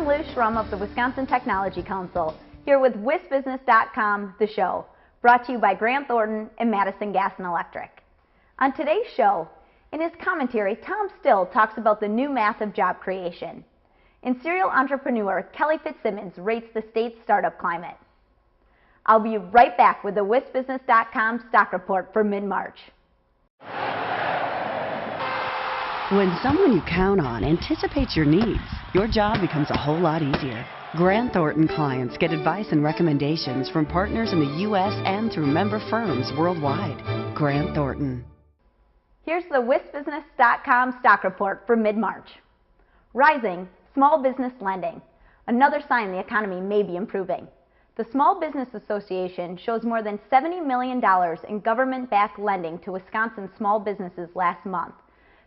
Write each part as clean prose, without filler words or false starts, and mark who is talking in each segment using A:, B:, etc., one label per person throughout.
A: I'm Liz Schrum of the Wisconsin Technology Council, here with WisBusiness.com, the show, brought to you by Grant Thornton and Madison Gas and Electric. On today's show, in his commentary, Tom Still talks about the new math of job creation. And serial entrepreneur Kelly Fitzsimmons rates the state's startup climate. I'll be right back with the WisBusiness.com stock report for mid-March.
B: When someone you count on anticipates your needs, your job becomes a whole lot easier. Grant Thornton clients get advice and recommendations from partners in the U.S. and through member firms worldwide. Grant Thornton.
A: Here's the WisBusiness.com stock report for mid-March. Rising small business lending, another sign the economy may be improving. The Small Business Association shows more than $70 million in government-backed lending to Wisconsin small businesses last month.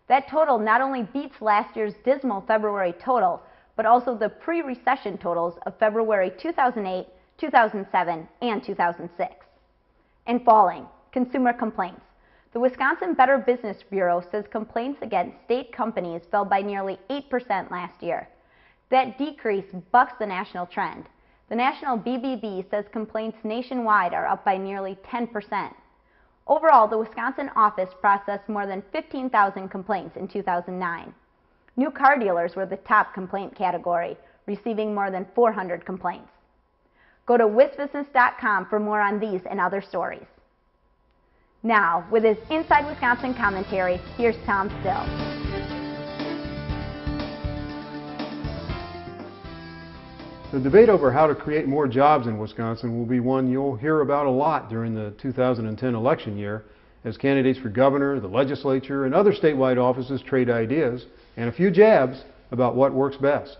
A: That total not only beats last year's dismal February total, but also the pre-recession totals of February 2008, 2007, and 2006. And falling, consumer complaints. The Wisconsin Better Business Bureau says complaints against state companies fell by nearly 8% last year. That decrease bucks the national trend. The national BBB says complaints nationwide are up by nearly 10%. Overall, the Wisconsin office processed more than 15,000 complaints in 2009. New car dealers were the top complaint category, receiving more than 400 complaints. Go to WisBusiness.com for more on these and other stories. Now, with his Inside Wisconsin commentary, here's Tom Still.
C: The debate over how to create more jobs in Wisconsin will be one you'll hear about a lot during the 2010 election year as candidates for governor, the legislature, and other statewide offices trade ideas and a few jabs about what works best.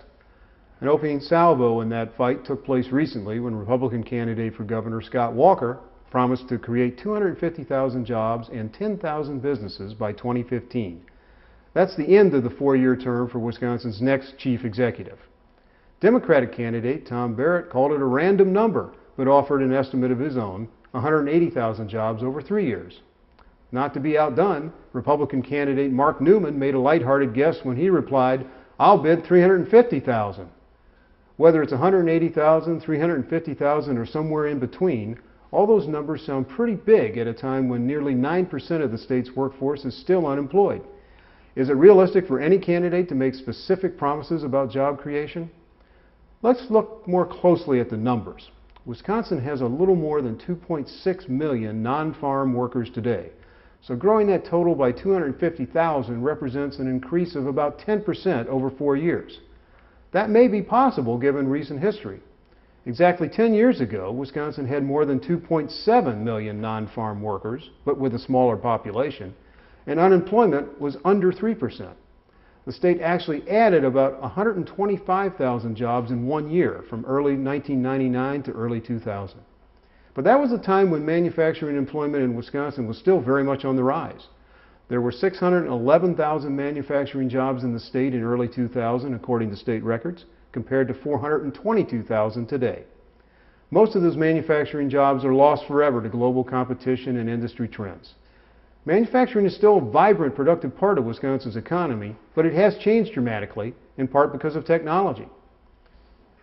C: An opening salvo in that fight took place recently when Republican candidate for governor Scott Walker promised to create 250,000 jobs and 10,000 businesses by 2015. That's the end of the four-year term for Wisconsin's next chief executive. Democratic candidate Tom Barrett called it a random number, but offered an estimate of his own, 180,000 jobs over 3 years. Not to be outdone, Republican candidate Mark Newman made a lighthearted guess when he replied, "I'll bid 350,000. Whether it's 180,000, 350,000, or somewhere in between, all those numbers sound pretty big at a time when nearly 9% of the state's workforce is still unemployed. Is it realistic for any candidate to make specific promises about job creation? Let's look more closely at the numbers. Wisconsin has a little more than 2.6 million non-farm workers today, so growing that total by 250,000 represents an increase of about 10% over 4 years. That may be possible given recent history. Exactly 10 years ago, Wisconsin had more than 2.7 million non-farm workers, but with a smaller population, and unemployment was under 3%. The state actually added about 125,000 jobs in 1 year, from early 1999 to early 2000. But that was a time when manufacturing employment in Wisconsin was still very much on the rise. There were 611,000 manufacturing jobs in the state in early 2000, according to state records, compared to 422,000 today. Most of those manufacturing jobs are lost forever to global competition and industry trends. Manufacturing is still a vibrant, productive part of Wisconsin's economy, but it has changed dramatically, in part because of technology.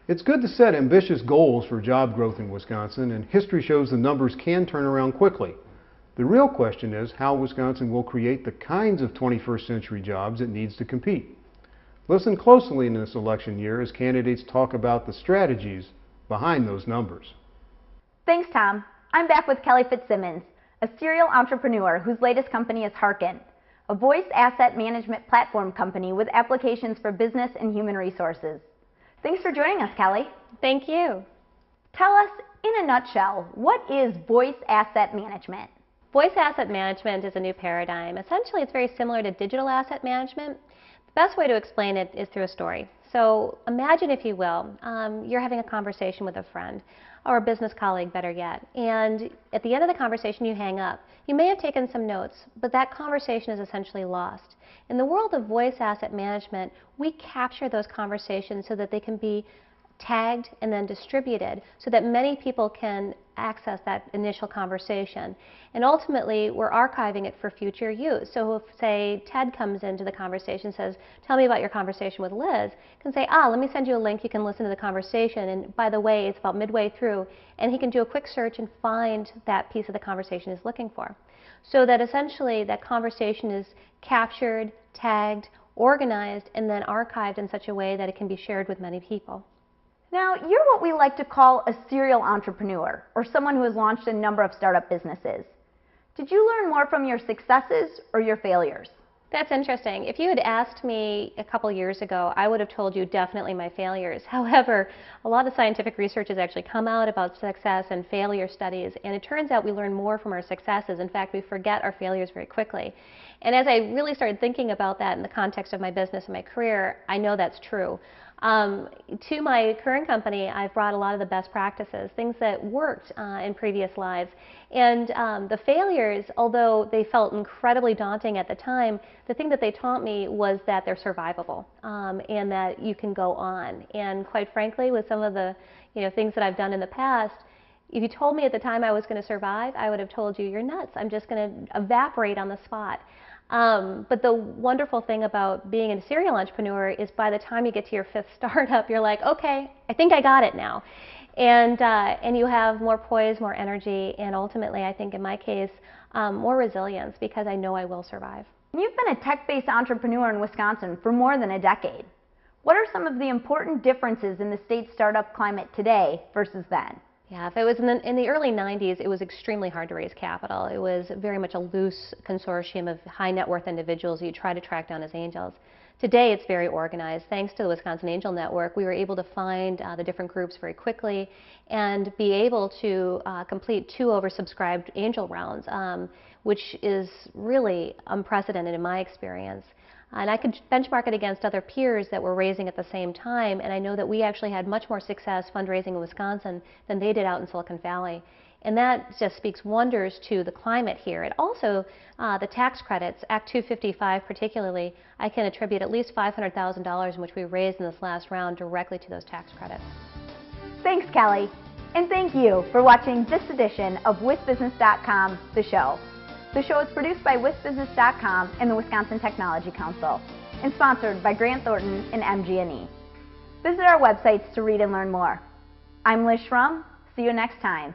C: It's good to set ambitious goals for job growth in Wisconsin, and history shows the numbers can turn around quickly. The real question is how Wisconsin will create the kinds of 21st century jobs it needs to compete. Listen closely in this election year as candidates talk about the strategies behind those numbers.
A: Thanks, Tom. I'm back with Kelly Fitzsimmons, a serial entrepreneur whose latest company is HarQen, a voice asset management platform company with applications for business and human resources. Thanks for joining us, Kelly.
D: Thank you.
A: Tell us, in a nutshell, what is voice asset management?
D: Voice asset management is a new paradigm. Essentially, it's very similar to digital asset management. The best way to explain it is through a story. So imagine, if you will, you're having a conversation with a friend, or a business colleague, better yet, and at the end of the conversation you hang up. You may have taken some notes, but that conversation is essentially lost. In the world of voice asset management, we capture those conversations so that they can be tagged and then distributed so that many people can access that initial conversation. And ultimately, we're archiving it for future use. So if, say, Ted comes into the conversation and says, tell me about your conversation with Liz, he can say, let me send you a link, you can listen to the conversation, and by the way, it's about midway through, and he can do a quick search and find that piece of the conversation he's looking for. So that essentially that conversation is captured, tagged, organized, and then archived in such a way that it can be shared with many people.
A: Now, you're what we like to call a serial entrepreneur, or someone who has launched a number of startup businesses. Did you learn more from your successes or your failures?
D: That's interesting. If you had asked me a couple years ago, I would have told you definitely my failures. However, a lot of scientific research has actually come out about success and failure studies, and it turns out we learn more from our successes. In fact, we forget our failures very quickly. And as I really started thinking about that in the context of my business and my career, I know that's true. To my current company, I've brought a lot of the best practices, things that worked in previous lives. And the failures, although they felt incredibly daunting at the time, the thing that they taught me was that they're survivable and that you can go on. And quite frankly, with some of the things that I've done in the past, if you told me at the time I was going to survive, I would have told you, you're nuts. I'm just going to evaporate on the spot. But the wonderful thing about being a serial entrepreneur is by the time you get to your fifth startup, you're like, okay, I think I got it now. And you have more poise, more energy, and ultimately, I think in my case, more resilience because I know I will survive.
A: You've been a tech-based entrepreneur in Wisconsin for more than a decade. What are some of the important differences in the state's startup climate today versus then?
D: Yeah, if it was in the early 90s, it was extremely hard to raise capital. It was very much a loose consortium of high net worth individuals you try to track down as angels. Today, it's very organized. Thanks to the Wisconsin Angel Network, we were able to find the different groups very quickly and be able to complete 2 oversubscribed angel rounds, which is really unprecedented in my experience. And I could benchmark it against other peers that were raising at the same time, and I know that we actually had much more success fundraising in Wisconsin than they did out in Silicon Valley. And that just speaks wonders to the climate here. It also, the tax credits, Act 255 particularly, I can attribute at least $500,000 in which we raised in this last round directly to those tax credits.
A: Thanks, Kelly. And thank you for watching this edition of WisBusiness.com, The Show. The show is produced by WisBusiness.com and the Wisconsin Technology Council, and sponsored by Grant Thornton and MG&E. Visit our websites to read and learn more. I'm Liz Schrum. See you next time.